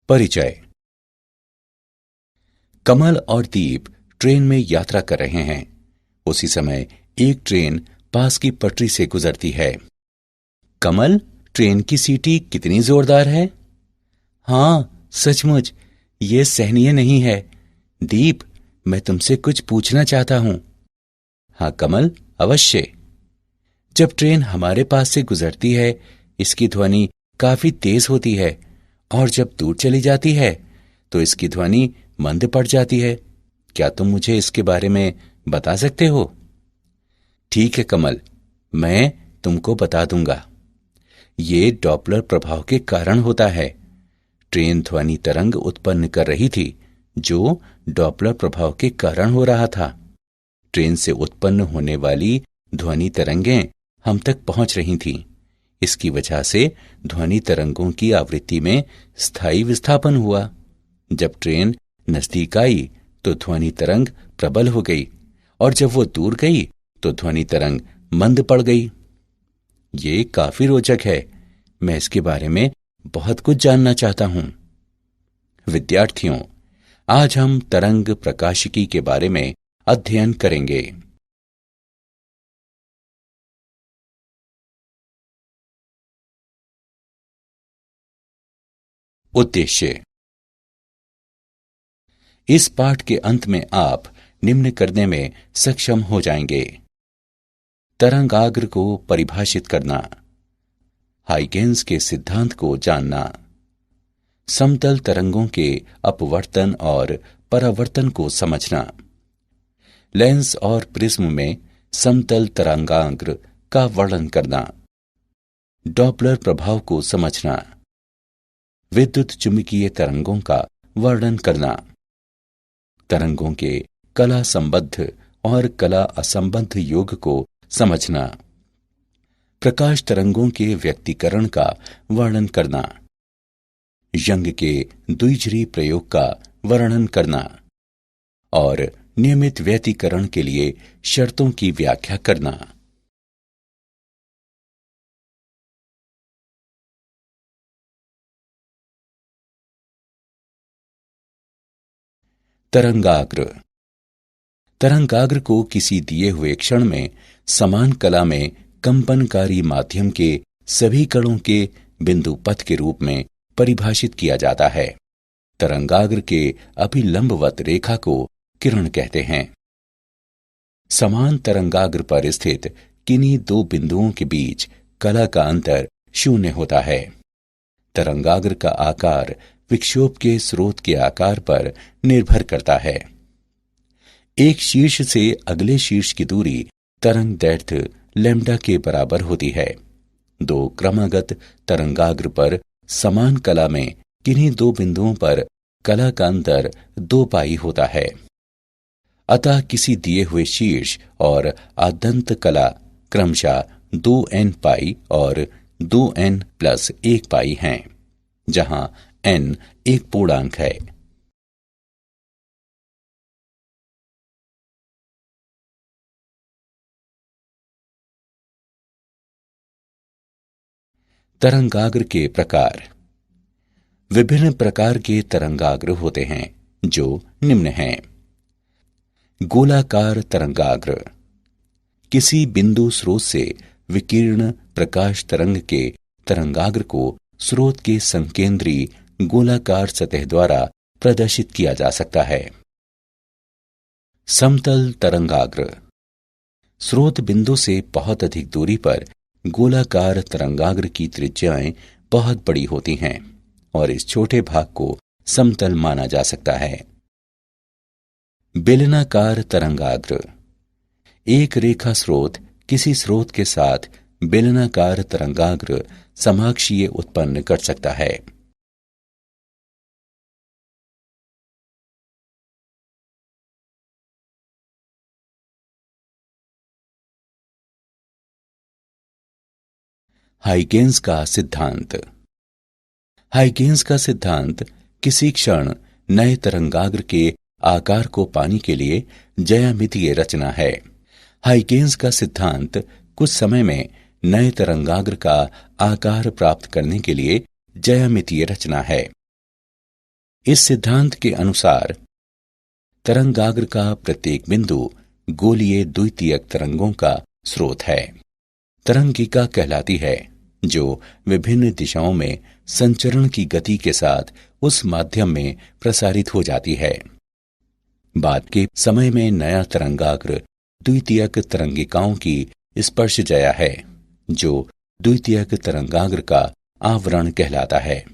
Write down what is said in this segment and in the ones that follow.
परिचय। कमल और दीप ट्रेन में यात्रा कर रहे हैं। उसी समय एक ट्रेन पास की पटरी से गुजरती है। कमल, ट्रेन की सीटी कितनी जोरदार है। हाँ, सचमुच ये सहनीय नहीं है। दीप, मैं तुमसे कुछ पूछना चाहता हूं। हाँ कमल, अवश्य। जब ट्रेन हमारे पास से गुजरती है, इसकी ध्वनि काफी तेज होती है और जब दूर चली जाती है तो इसकी ध्वनि मंद पड़ जाती है। क्या तुम मुझे इसके बारे में बता सकते हो? ठीक है कमल, मैं तुमको बता दूंगा। ये डॉपलर प्रभाव के कारण होता है। ट्रेन ध्वनि तरंग उत्पन्न कर रही थी जो डॉपलर प्रभाव के कारण हो रहा था। ट्रेन से उत्पन्न होने वाली ध्वनि तरंगें हम तक पहुंच रही थीं। इसकी वजह से ध्वनि तरंगों की आवृत्ति में स्थायी विस्थापन हुआ। जब ट्रेन नजदीक आई तो ध्वनि तरंग प्रबल हो गई और जब वो दूर गई तो ध्वनि तरंग मंद पड़ गई। ये काफी रोचक है। मैं इसके बारे में बहुत कुछ जानना चाहता हूं। विद्यार्थियों, आज हम तरंग प्रकाशिकी के बारे में अध्ययन करेंगे। उद्देश्य। इस पाठ के अंत में आप निम्न करने में सक्षम हो जाएंगे। तरंगाग्र को परिभाषित करना, हाइगेंस के सिद्धांत को जानना, समतल तरंगों के अपवर्तन और परावर्तन को समझना, लेंस और प्रिज्म में समतल तरंगाग्र का वर्णन करना, डॉपलर प्रभाव को समझना, विद्युत चुंबकीय तरंगों का वर्णन करना, तरंगों के कला संबद्ध और कला असंबद्ध योग को समझना, प्रकाश तरंगों के व्यक्तीकरण का वर्णन करना, यंग के द्विध्रुवी प्रयोग का वर्णन करना और नियमित व्यतिकरण के लिए शर्तों की व्याख्या करना। तरंगाग्र। तरंगाग्र को किसी दिए हुए क्षण में समान कला में कंपनकारी माध्यम के सभी कणों के बिंदु पथ के रूप में परिभाषित किया जाता है। तरंगाग्र के अभिलंबवत रेखा को किरण कहते हैं। समान तरंगाग्र पर स्थित किन्हीं दो बिंदुओं के बीच कला का अंतर शून्य होता है। तरंगाग्र का आकार विक्षोभ के स्रोत के आकार पर निर्भर करता है। एक शीर्ष से अगले शीर्ष की दूरी तरंग दैर्घ्य लैम्ब्डा के बराबर होती है। दो क्रमागत तरंगाग्र पर समान कला में किन्हीं दो बिंदुओं पर कला का अंतर 2 पाई होता है। अतः किसी दिए हुए शीर्ष और आद्यंत कला क्रमशः 2n पाई और 2n प्लस 1 पाई हैं, जहां n एक पूर्णांक है। तरंगाग्र के प्रकार। विभिन्न प्रकार के तरंगाग्र होते हैं जो निम्न हैं। गोलाकार तरंगाग्र। किसी बिंदु स्रोत से विकीर्ण प्रकाश तरंग के तरंगाग्र को स्रोत के संकेंद्री गोलाकार सतह द्वारा प्रदर्शित किया जा सकता है। समतल तरंगाग्र। स्रोत बिंदु से बहुत अधिक दूरी पर गोलाकार तरंगाग्र की त्रिज्याएं बहुत बड़ी होती हैं और इस छोटे भाग को समतल माना जा सकता है। बेलनाकार तरंगाग्र। एक रेखा स्रोत किसी स्रोत के साथ बेलनाकार तरंगाग्र समाक्षीय उत्पन्न कर सकता है। हाइगेंस का सिद्धांत। हाइगेंस का सिद्धांत किसी क्षण नए तरंगाग्र के आकार को पाने के लिए ज्यामितीय रचना है। हाइगेंस का सिद्धांत कुछ समय में नए तरंगाग्र का आकार प्राप्त करने के लिए ज्यामितीय रचना है। इस सिद्धांत के अनुसार तरंगाग्र का प्रत्येक बिंदु गोलीय द्वितीयक तरंगों का स्रोत है। तरंगिका कहलाती है जो विभिन्न दिशाओं में संचरण की गति के साथ उस माध्यम में प्रसारित हो जाती है। बाद के समय में नया तरंगाग्र द्वितीयक तरंगिकाओं की स्पर्शजया है जो द्वितीयक तरंगाग्र का आवरण कहलाता है।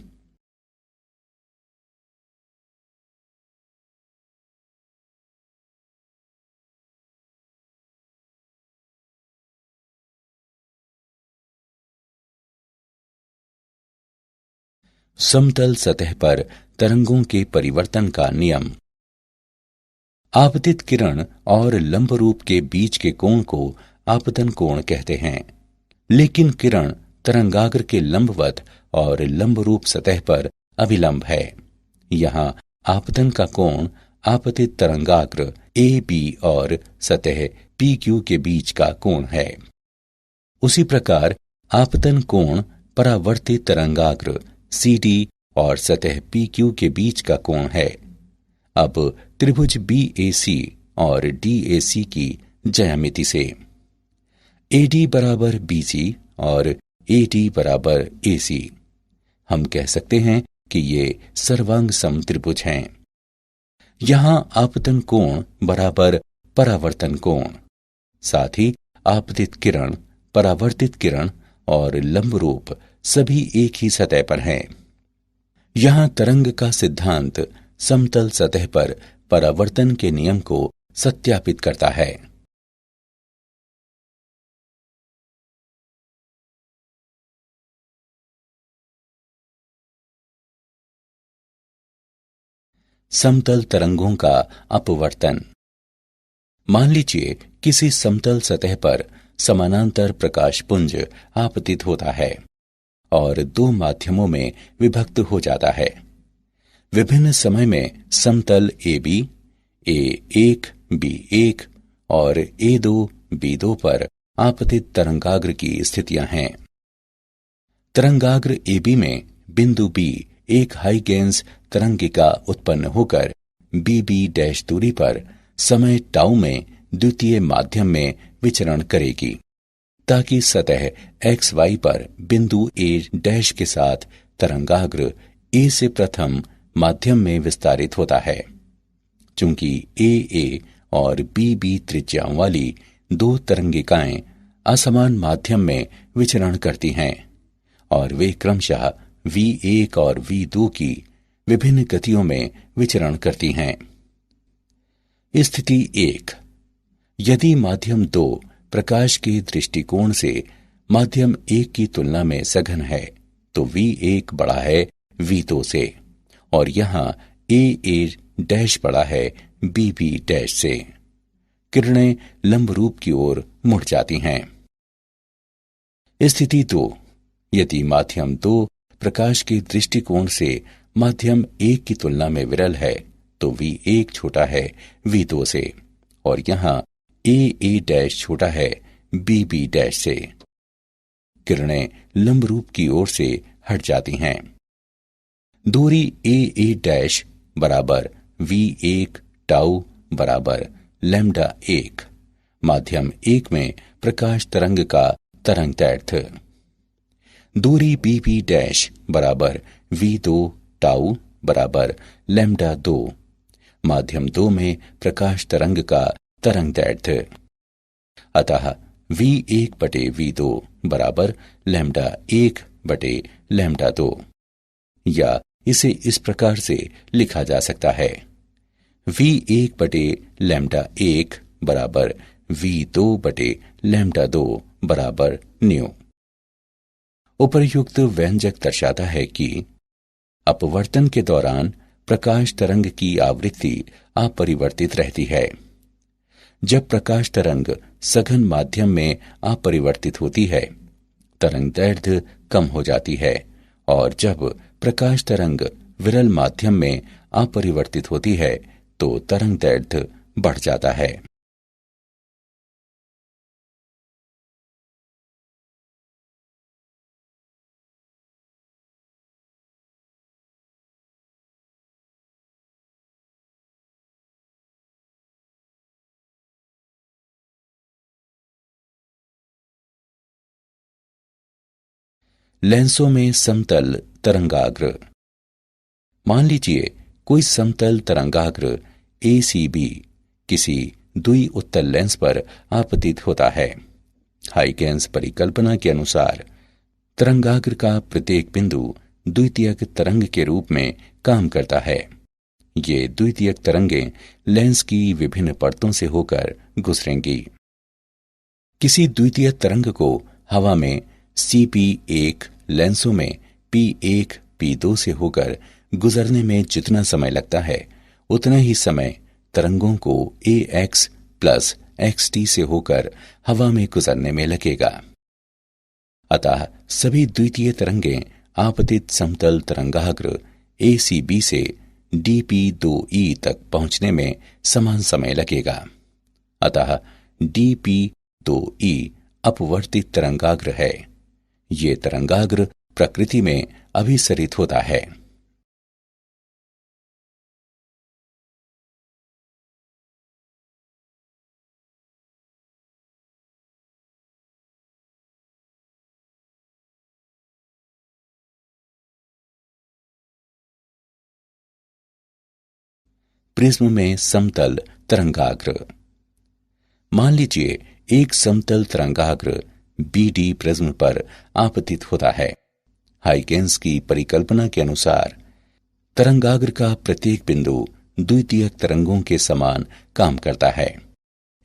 समतल सतह पर तरंगों के परिवर्तन का नियम। आपतित किरण और लंब रूप के बीच के कोण को आपतन कोण कहते हैं, लेकिन किरण तरंगाग्र के लंबवत और लंब रूप सतह पर अभिलंब है। यहाँ आपतन का कोण आपतित तरंगाग्र ए बी और सतह पी क्यू के बीच का कोण है। उसी प्रकार आपतन कोण परावर्तित तरंगाग्र सी डी और सतह पी क्यू के बीच का कोण है। अब त्रिभुज बी ए सी और डी ए सी की ज्यामिति से ए डी बराबर बी सी और ए डी बराबर ए सी हम कह सकते हैं कि ये सर्वांग सम त्रिभुज हैं। यहां आपतन कोण बराबर परावर्तन कोण, साथ ही आपतित किरण, परावर्तित किरण और लंब रूप सभी एक ही सतह पर हैं। यहां तरंग का सिद्धांत समतल सतह पर परावर्तन के नियम को सत्यापित करता है। समतल तरंगों का अपवर्तन। मान लीजिए किसी समतल सतह पर समानांतर प्रकाश पुंज आपतित होता है और दो माध्यमों में विभक्त हो जाता है। विभिन्न समय में समतल ए बी, ए1, बी1 और ए2, बी2 पर आपतित तरंगाग्र की स्थितियां हैं। तरंगाग्र ए बी में बिंदु बी एक हाइगेंस तरंगिका उत्पन्न होकर बी बी डैश दूरी पर समय टाउ में द्वितीय माध्यम में विचरण करेगी, ताकि सतह एक्स वाई पर बिंदु ए डैश के साथ तरंगाग्र ए से प्रथम माध्यम में विस्तारित होता है। चूंकि ए और बी त्रिज्याओं वाली दो तरंगिकाएं असमान माध्यम में विचरण करती हैं और वे क्रमशः V1 और V2 की विभिन्न गतियों में विचरण करती हैं। स्थिति 1, यदि माध्यम 2 प्रकाश के दृष्टिकोण से माध्यम 1 की तुलना में सघन है तो V1 बड़ा है V2 से और यहां A डैश बड़ा है B डैश से। किरणें लंब रूप की ओर मुड़ जाती हैं। स्थिति 2, यदि माध्यम 2 प्रकाश के दृष्टिकोण से माध्यम 1 की तुलना में विरल है तो V1 छोटा है V2 से और यहां A डैश छोटा है B डैश से। किरणें लंब रूप की ओर से हट जाती हैं। दूरी A डैश बराबर V1 टाउ बराबर लैम्डा 1 माध्यम 1 में प्रकाश तरंग का तरंगदैर्घ्य। दूरी B डैश बराबर V2 टाउ बराबर लैम्डा 2 माध्यम 2 में प्रकाश तरंग का तरंगदैर्घ्य। अतः V1 बटे V2 बराबर लैम्डा 1 बटे लैम्डा 2, या इसे इस प्रकार से लिखा जा सकता है V1 बटे लैम्डा 1 बराबर V2 बटे लैम्डा 2 बराबर न्यू। उपर्युक्त व्यंजक दर्शाता है कि अपवर्तन के दौरान प्रकाश तरंग की आवृत्ति अपरिवर्तित रहती है। जब प्रकाश तरंग सघन माध्यम में अपरिवर्तित होती है, तरंगदैर्घ्य कम हो जाती है और जब प्रकाश तरंग विरल माध्यम में अपरिवर्तित होती है तो तरंगदैर्घ्य बढ़ जाता है। लेंसों में समतल तरंगाग्र। मान लीजिए कोई समतल तरंगाग्र ACB किसी द्वि उत्तल लेंस पर आपतित होता है। हाइगेंस परिकल्पना के अनुसार तरंगाग्र का प्रत्येक बिंदु द्वितीयक तरंग के रूप में काम करता है। ये द्वितीयक तरंगें लेंस की विभिन्न परतों से होकर गुजरेंगी। किसी द्वितीय तरंग को हवा में CP1 लेंसों में P1 P2 से होकर गुजरने में जितना समय लगता है उतना ही समय तरंगों को AX प्लस XT से होकर हवा में गुजरने में लगेगा। अतः सभी द्वितीय तरंगें आपतित समतल तरंगाग्र ACB से DP2E तक पहुंचने में समान समय लगेगा। अतः DP2E अपवर्तित तरंगाग्र है। ये तरंगाग्र प्रकृति में अभिसरित होता है। प्रिज्म में समतल तरंगाग्र। मान लीजिए एक समतल तरंगाग्र BD प्रिज्म पर आपतित होता है। हाइगेंस की परिकल्पना के अनुसार तरंगाग्र का प्रत्येक बिंदु द्वितीयक तरंगों के समान काम करता है।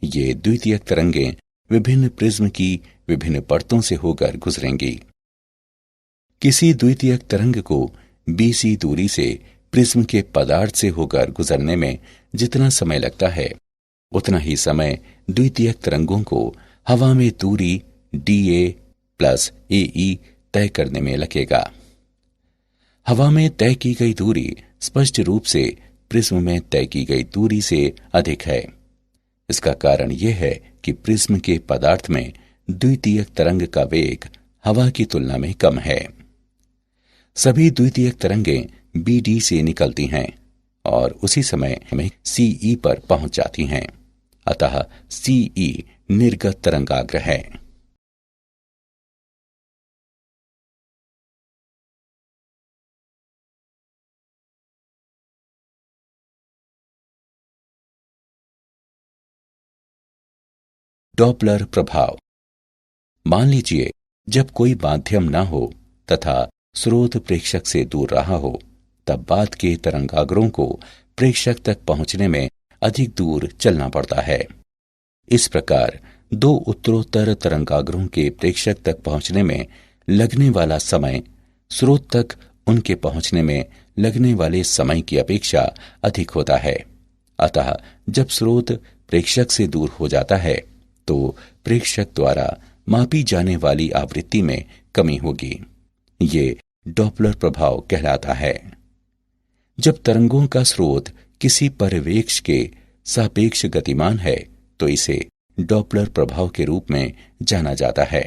ये द्वितीयक तरंगें विभिन्न प्रिज्म की विभिन्न परतों से होकर गुजरेंगी। किसी द्वितीयक तरंग को BC दूरी से प्रिज्म के पदार्थ से होकर गुजरने में जितना समय लगता है उतना ही समय द्वितीयक तरंगों को हवा में दूरी DA प्लस AE तय करने में लगेगा। हवा में तय की गई दूरी स्पष्ट रूप से प्रिज्म में तय की गई दूरी से अधिक है। इसका कारण यह है कि प्रिज्म के पदार्थ में द्वितीयक तरंग का वेग हवा की तुलना में कम है। सभी द्वितीयक तरंगें BD से निकलती हैं और उसी समय हमें CE पर पहुंच जाती हैं। अतः CE निर्गत तरंगाग्र है। डॉपलर प्रभाव। मान लीजिए जब कोई माध्यम न हो तथा स्रोत प्रेक्षक से दूर रहा हो तब बाद के तरंगाग्रों को प्रेक्षक तक पहुंचने में अधिक दूर चलना पड़ता है। इस प्रकार दो उत्तरोत्तर तरंगाग्रों के प्रेक्षक तक पहुंचने में लगने वाला समय स्रोत तक उनके पहुंचने में लगने वाले समय की अपेक्षा अधिक होता है। अतः जब स्रोत प्रेक्षक से दूर हो जाता है तो प्रेक्षक द्वारा मापी जाने वाली आवृत्ति में कमी होगी। ये डॉपलर प्रभाव कहलाता है। जब तरंगों का स्रोत किसी परिवेश के सापेक्ष गतिमान है तो इसे डॉपलर प्रभाव के रूप में जाना जाता है।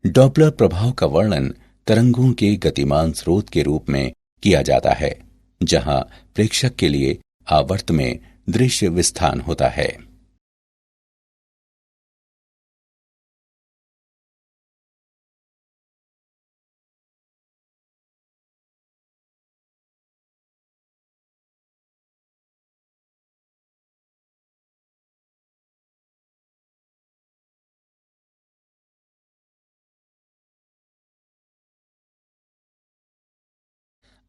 डॉपलर प्रभाव का वर्णन तरंगों के गतिमान स्रोत के रूप में किया जाता है जहां प्रेक्षक के लिए आवर्त में दृश्य विस्थान होता है।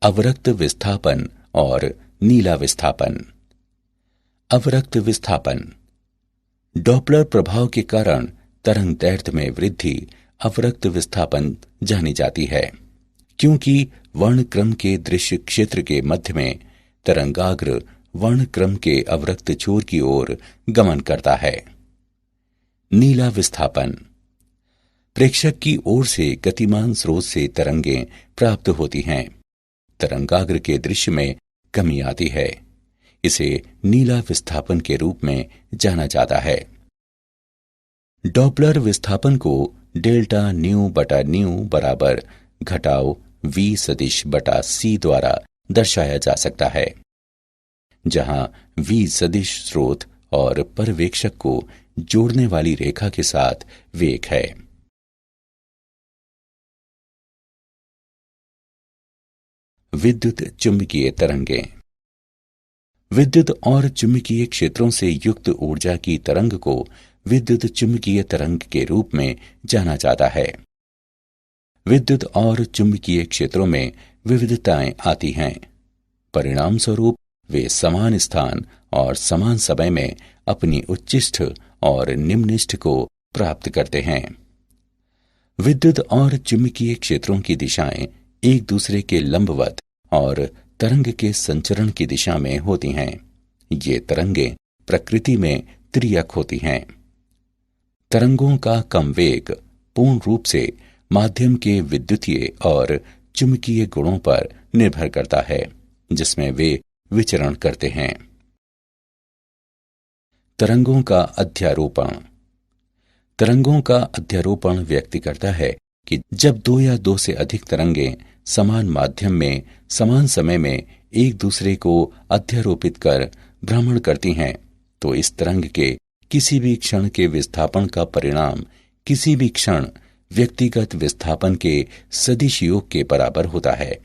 अवरक्त विस्थापन और नीला विस्थापन। अवरक्त विस्थापन डॉपलर प्रभाव के कारण तरंग दैर्ध्य में वृद्धि अवरक्त विस्थापन जानी जाती है, क्योंकि वर्णक्रम के दृश्य क्षेत्र के मध्य में तरंगाग्र वर्णक्रम के अवरक्त छोर की ओर गमन करता है। नीला विस्थापन प्रेक्षक की ओर से गतिमान स्रोत से तरंगें प्राप्त होती हैं। तरंगाग्र के दृश्य में कमी आती है। इसे नीला विस्थापन के रूप में जाना जाता है। डॉपलर विस्थापन को डेल्टा न्यू बटा न्यू बराबर घटाव V सदिश बटा C द्वारा दर्शाया जा सकता है, जहां V सदिश स्रोत और पर्यवेक्षक को जोड़ने वाली रेखा के साथ वेग है। विद्युत चुंबकीय तरंगें। विद्युत और चुंबकीय क्षेत्रों से युक्त ऊर्जा की तरंग को विद्युत चुंबकीय तरंग के रूप में जाना जाता है। विद्युत और चुंबकीय क्षेत्रों में विविधताएं आती हैं। परिणाम स्वरूप वे समान स्थान और समान समय में अपनी उच्चिष्ठ और निम्निष्ठ को प्राप्त करते हैं। विद्युत और चुंबकीय क्षेत्रों की दिशाएं एक दूसरे के लंबवत और तरंग के संचरण की दिशा में होती हैं। ये तरंगें प्रकृति में त्रियक होती हैं। तरंगों का कम वेग पूर्ण रूप से माध्यम के विद्युतीय और चुंबकीय गुणों पर निर्भर करता है जिसमें वे विचरण करते हैं। तरंगों का अध्यारोपण। तरंगों का अध्यारोपण व्यक्त करता है कि जब दो या दो से अधिक तरंगें समान माध्यम में समान समय में एक दूसरे को अध्यारोपित कर भ्रमण करती हैं तो इस तरंग के किसी भी क्षण के विस्थापन का परिणाम किसी भी क्षण व्यक्तिगत विस्थापन के सदिश योग के बराबर होता है।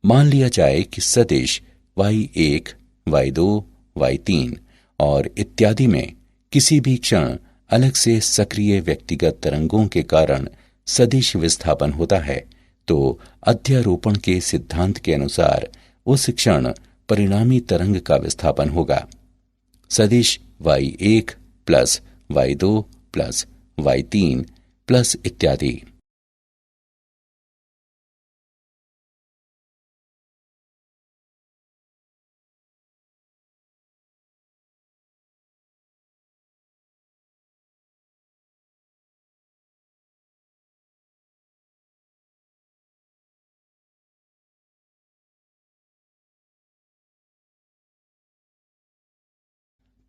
मान लिया जाए कि सदिश y1, y2, y3 और इत्यादि में किसी भी क्षण अलग से सक्रिय व्यक्तिगत तरंगों के कारण सदिश विस्थापन होता है तो अध्यारोपण के सिद्धांत के अनुसार उस क्षण परिणामी तरंग का विस्थापन होगा। सदिश y1 plus y2 plus y3 plus इत्यादि।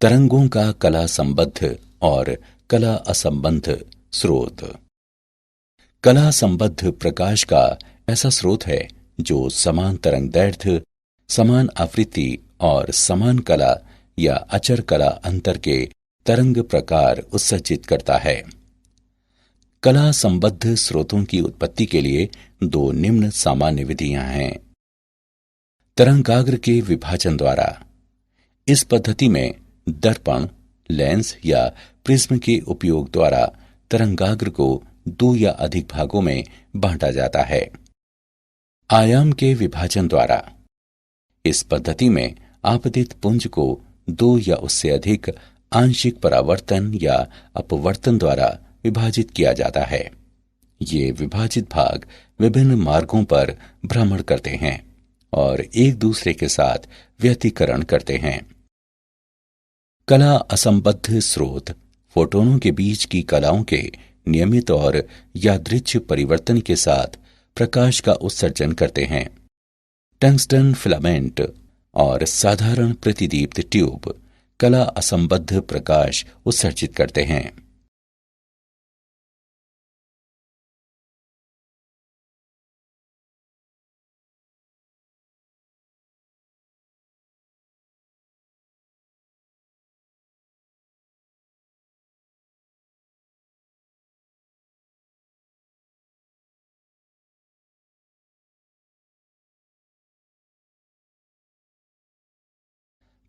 तरंगों का कला संबद्ध और कला असंबद्ध स्रोत। कला संबद्ध प्रकाश का ऐसा स्रोत है जो समान तरंगदैर्घ्य, समान आवृत्ति और समान कला या अचर कला अंतर के तरंग प्रकार उत्सर्जित करता है। कला संबद्ध स्रोतों की उत्पत्ति के लिए दो निम्न सामान्य विधियां हैं। तरंगाग्र के विभाजन द्वारा। इस पद्धति में दर्पण, लेंस या प्रिज्म के उपयोग द्वारा तरंगाग्र को दो या अधिक भागों में बांटा जाता है। आयाम के विभाजन द्वारा। इस पद्धति में आपतित पुंज को दो या उससे अधिक आंशिक परावर्तन या अपवर्तन द्वारा विभाजित किया जाता है। ये विभाजित भाग विभिन्न मार्गों पर भ्रमण करते हैं और एक दूसरे के साथ व्यतिकरण करते हैं। कला असंबद्ध स्रोत फोटोनों के बीच की कलाओं के नियमित और यादृच्छ परिवर्तन के साथ प्रकाश का उत्सर्जन करते हैं। टंगस्टन फिलामेंट और साधारण प्रतिदीप्त ट्यूब कला असंबद्ध प्रकाश उत्सर्जित करते हैं।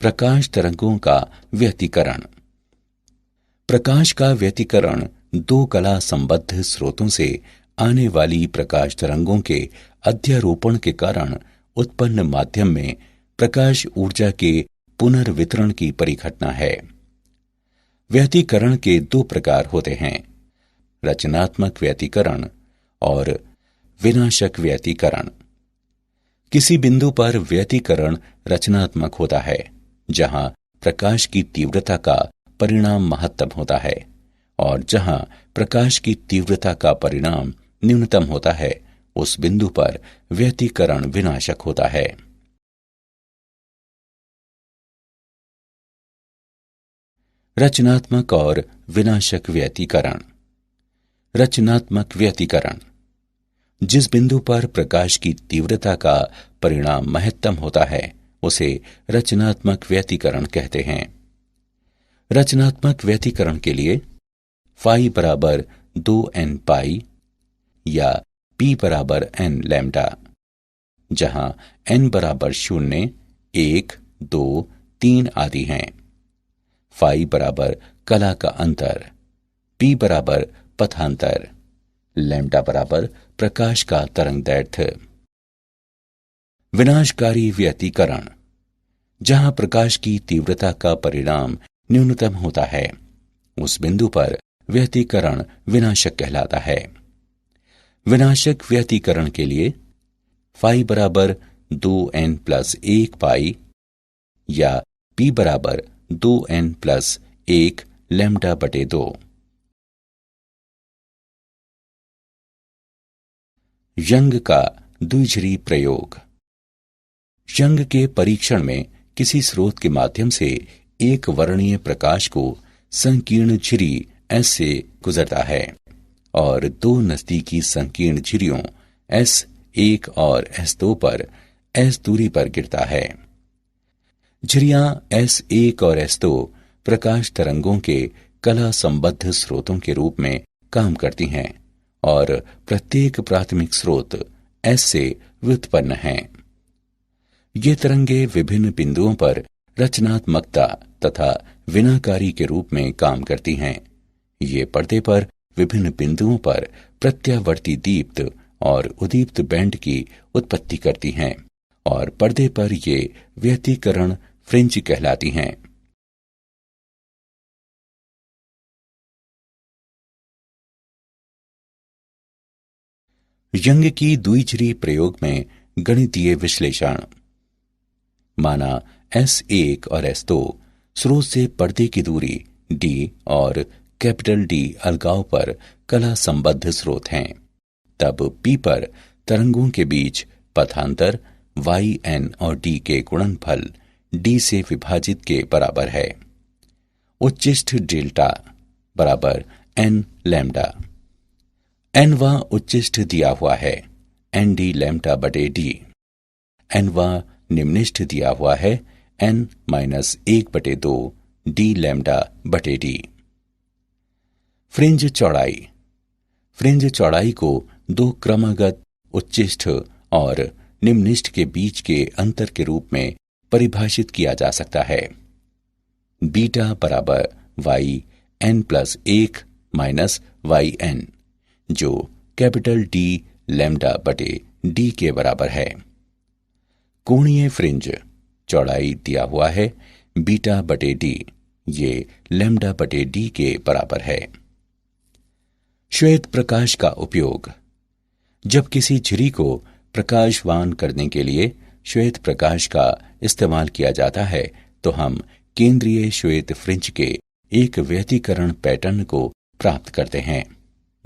प्रकाश तरंगों का व्यतिकरण। प्रकाश का व्यतिकरण दो कला संबद्ध स्रोतों से आने वाली प्रकाश तरंगों के अध्यारोपण के कारण उत्पन्न माध्यम में प्रकाश ऊर्जा के पुनर्वितरण की परिघटना है। व्यतिकरण के दो प्रकार होते हैं, रचनात्मक व्यतिकरण और विनाशक व्यतिकरण। किसी बिंदु पर व्यतिकरण रचनात्मक होता है जहां प्रकाश की तीव्रता का परिणाम महत्तम होता है और जहां प्रकाश की तीव्रता का परिणाम न्यूनतम होता है उस बिंदु पर व्यतिकरण विनाशक होता है। रचनात्मक और विनाशक व्यतिकरण। रचनात्मक व्यतिकरण जिस बिंदु पर प्रकाश की तीव्रता का परिणाम महत्तम होता है उसे रचनात्मक व्यतिकरण कहते हैं। रचनात्मक व्यतिकरण के लिए फाई बराबर 2n पाई या p बराबर n लैम्डा। जहां n बराबर 0, 1, 2, 3 आदि हैं। फाई बराबर कला का अंतर, p बराबर पथांतर, लैम्डा बराबर प्रकाश का तरंगदैर्घ्य। विनाशकारी व्यतिकरण, जहां प्रकाश की तीव्रता का परिणाम न्यूनतम होता है, उस बिंदु पर व्यतिकरण विनाशक कहलाता है। विनाशक व्यतिकरण के लिए फाई बराबर 2n+1 पाई या p बराबर 2n+1 λ/2। यंग का द्विझिरी प्रयोग। यंग के परीक्षण में किसी स्रोत के माध्यम से एक वर्णीय प्रकाश को संकीर्ण झिरी S से गुजरता है और दो नजदीकी संकीर्ण झिरियों S1 और S2 पर S दूरी पर गिरता है। झिरियां S1 और S2 प्रकाश तरंगों के कला संबद्ध स्रोतों के रूप में काम करती हैं और प्रत्येक प्राथमिक स्रोत S से व्युत्पन्न हैं। ये तरंगे विभिन्न बिंदुओं पर रचनात्मकता तथा विनाकारी के रूप में काम करती हैं। ये पर्दे पर विभिन्न बिंदुओं पर प्रत्यावर्ती दीप्त और उदीप्त बैंड की उत्पत्ति करती हैं और पर्दे पर ये व्यतिकरण फ्रिंज कहलाती हैं। यंग की द्विझिरी प्रयोग में गणितीय विश्लेषण। माना S1 और S2 स्रोत से पर्दे की दूरी d और कैपिटल D अलगाव पर कला संबद्ध स्रोत हैं। तब P पर तरंगों के बीच पथांतर y, n और d के गुणनफल d से विभाजित के बराबर है। उच्चिष्ठ डेल्टा बराबर n लैम्डा। nवां उच्चिष्ठ दिया हुआ है nd λ/d। nवां निम्निष्ठ दिया हुआ है n-1/2 d λ/d। फ्रिंज चौड़ाई। फ्रिंज चौड़ाई को दो क्रमागत उच्चिष्ठ और निम्निष्ठ के बीच के अंतर के रूप में परिभाषित किया जा सकता है। बीटा बराबर yn+1 yn, जो कैपिटल D λ/d के बराबर है। कोणीय फ्रिंज चौड़ाई दिया हुआ है β/d, ये λ/d के बराबर है। श्वेत प्रकाश का उपयोग। जब किसी झिरी को प्रकाशवान करने के लिए श्वेत प्रकाश का इस्तेमाल किया जाता है तो हम केंद्रीय श्वेत फ्रिंज के एक व्यतिकरण पैटर्न को प्राप्त करते हैं,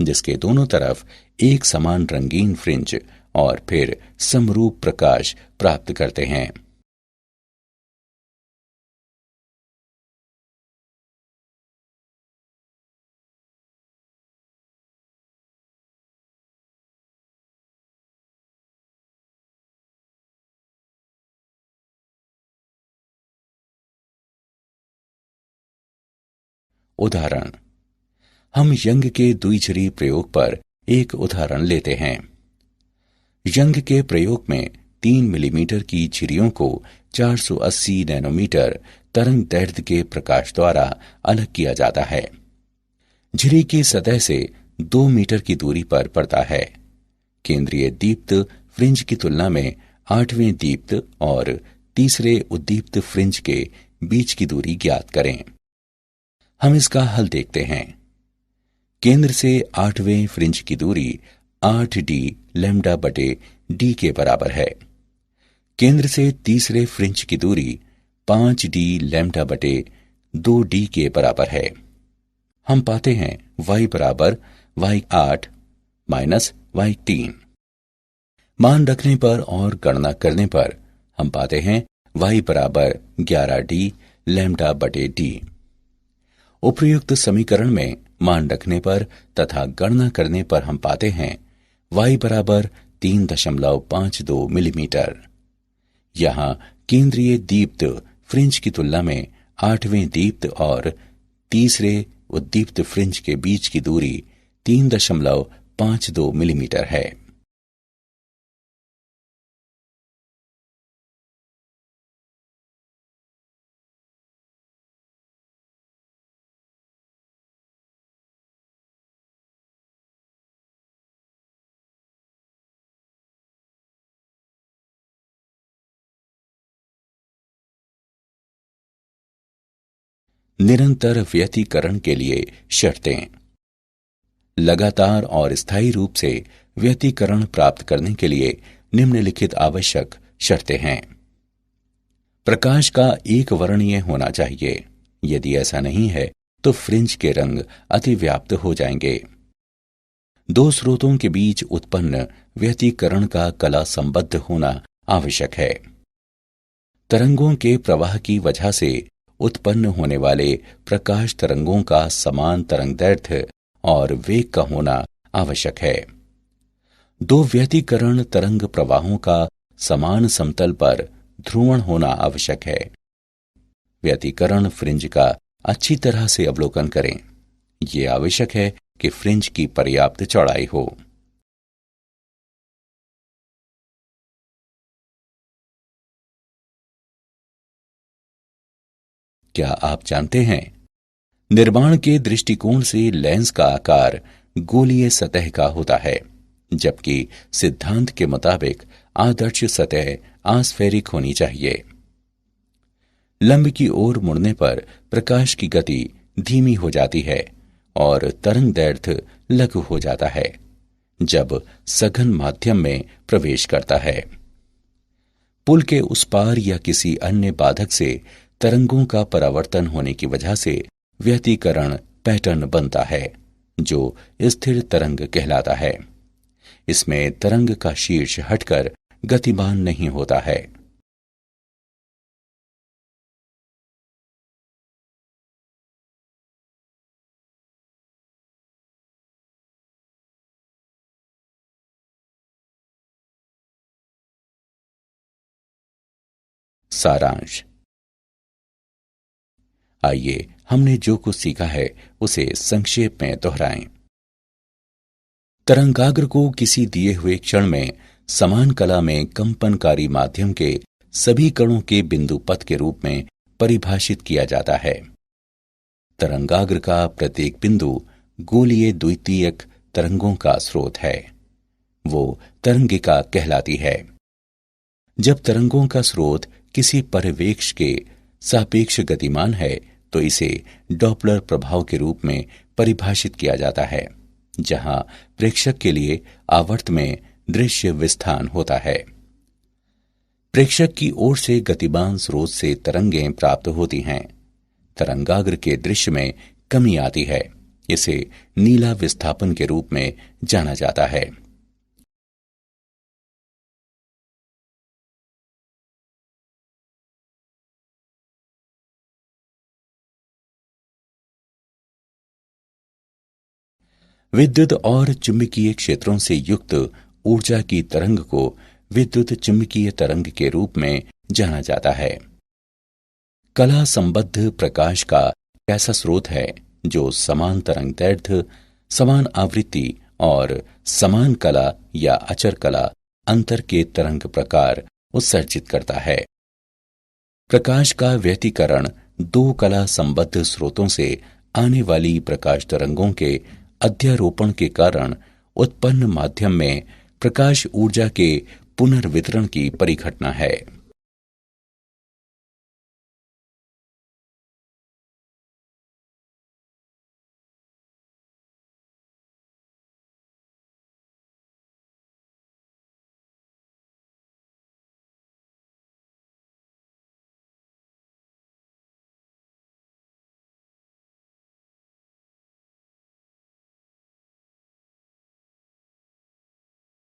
जिसके दोनों तरफ एक समान रंगीन फ्रिंज और फिर समरूप प्रकाश प्राप्त करते हैं। उदाहरण। हम यंग के द्विझिरी प्रयोग पर एक उदाहरण लेते हैं। यंग के प्रयोग में 3 मिलीमीटर की झिरियों को 480 नैनोमीटर तरंग दैर्ध्य के प्रकाश द्वारा अलग किया जाता है। झिरी की सतह से 2 मीटर की दूरी पर पड़ता है। केंद्रीय दीप्त फ्रिंज की तुलना में 8वें दीप्त और तीसरे उद्दीप्त फ्रिंज के बीच की दूरी ज्ञात करें। हम इसका हल देखते हैं। केंद्र से 8वें फ्रिंज की दूरी 8d λ/d के बराबर है। केंद्र से तीसरे फ्रिंज की दूरी 5d λ/2d के बराबर है। हम पाते हैं y बराबर y8 - y3। मान रखने पर और गणना करने पर हम पाते हैं y बराबर 11d λ/d। उपर्युक्त समीकरण में मान रखने पर तथा गणना करने पर हम पाते हैं y बराबर 3.52 मिलीमीटर। यहाँ केंद्रीय दीप्त फ्रिंज की तुलना में 8वें दीप्त और तीसरे उद्दीप्त फ्रिंज के बीच की दूरी 3.52 मिलीमीटर है। निरंतर व्यतिकरण के लिए शर्तें। लगातार और स्थायी रूप से व्यतिकरण प्राप्त करने के लिए निम्नलिखित आवश्यक शर्तें हैं। प्रकाश का एक वर्णीय होना चाहिए। यदि ऐसा नहीं है तो फ्रिंज के रंग अतिव्याप्त हो जाएंगे। दो स्रोतों के बीच उत्पन्न व्यतिकरण का कला संबद्ध होना आवश्यक है। तरंगों के प्रवाह की वजह से उत्पन्न होने वाले प्रकाश तरंगों का समान तरंगदैर्घ्य और वेग का होना आवश्यक है। दो व्यतिकरण तरंग प्रवाहों का समान समतल पर ध्रुवण होना आवश्यक है। व्यतिकरण फ्रिंज का अच्छी तरह से अवलोकन करें। यह आवश्यक है कि फ्रिंज की पर्याप्त चौड़ाई हो। क्या आप जानते हैं, निर्माण के दृष्टिकोण से लेंस का आकार गोलीय सतह का होता है, जबकि सिद्धांत के मुताबिक आदर्श सतह आस्फेरिक होनी चाहिए। लंब की ओर मुड़ने पर प्रकाश की गति धीमी हो जाती है और तरंगदैर्घ्य लघु हो जाता है जब सघन माध्यम में प्रवेश करता है। पुल के उस पार या किसी अन्य बाधक से तरंगों का परावर्तन होने की वजह से व्यतिकरण पैटर्न बनता है जो स्थिर तरंग कहलाता है। इसमें तरंग का शीर्ष हटकर गतिमान नहीं होता है। सारांश। आइए हमने जो कुछ सीखा है उसे संक्षेप में दोहराएं। तरंगाग्र को किसी दिए हुए क्षण में समान कला में कंपनकारी माध्यम के सभी कणों के बिंदु पथ के रूप में परिभाषित किया जाता है। तरंगाग्र का प्रत्येक बिंदु गोलीय द्वितीयक तरंगों का स्रोत है। वो तरंगिका कहलाती है। जब तरंगों का स्रोत किसी परिवेश के सापेक्ष गतिमान है तो इसे डॉपलर प्रभाव के रूप में परिभाषित किया जाता है, जहां प्रेक्षक के लिए आवर्त में दृश्य विस्थान होता है। प्रेक्षक की ओर से गतिमान स्रोत से तरंगें प्राप्त होती हैं। तरंगाग्र के दृश्य में कमी आती है। इसे नीला विस्थापन के रूप में जाना जाता है। विद्युत और चुंबकीय क्षेत्रों से युक्त ऊर्जा की तरंग को विद्युत चुंबकीय तरंग के रूप में जाना जाता है। कला संबद्ध प्रकाश का ऐसा स्रोत है जो समान तरंगदैर्घ्य, समान आवृत्ति और समान कला या अचर कला अंतर के तरंग प्रकार उत्सर्जित करता है। प्रकाश का व्यतिकरण दो कला संबद्ध स्रोतों से आने वाली प्रकाश तरंगों के अध्यारोपण के कारण उत्पन्न माध्यम में प्रकाश ऊर्जा के पुनर्वितरण की परिघटना है।